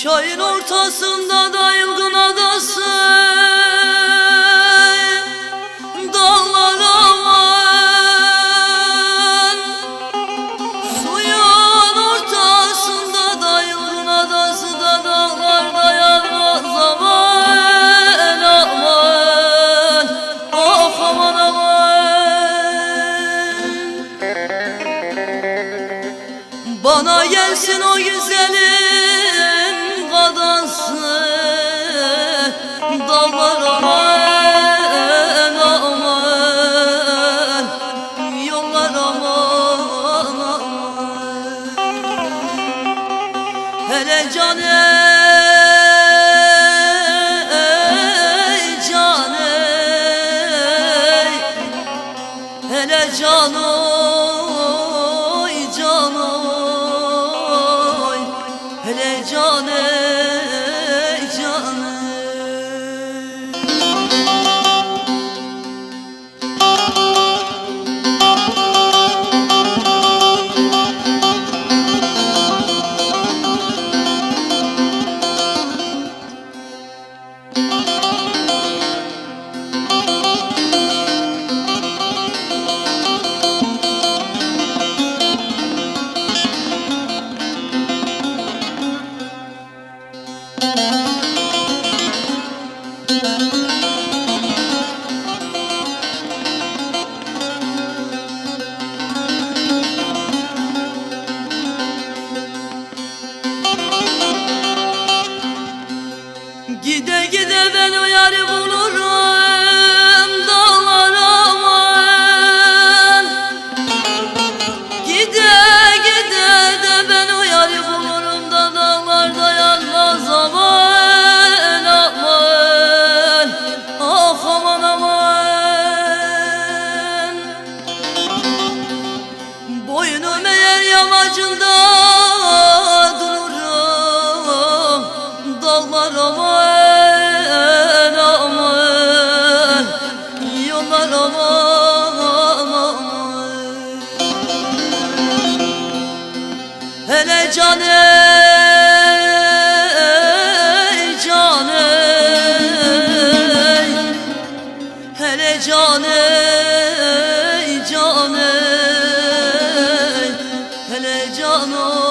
Çayın ortasında da yılgın adası, dağlara var. Suyun ortasında da yılgın adası da dağlar dayanmaz aman aman. Oh aman aman. Bana gelsin o güzelim adası, dağlar aman aman, yollar aman aman. Hele can ey can ey, hele can oy can oy, hele can ey can ey. Gide gide ben o yarı bulurum dağlar aman. Gide gide de ben o yarı bulurum da dağlar dayanmaz aman aman. Ah aman aman. Boynum eğer yamacında dururum dağlar aman. Hele can ey can ey, hele can ey can ey, hele can ey.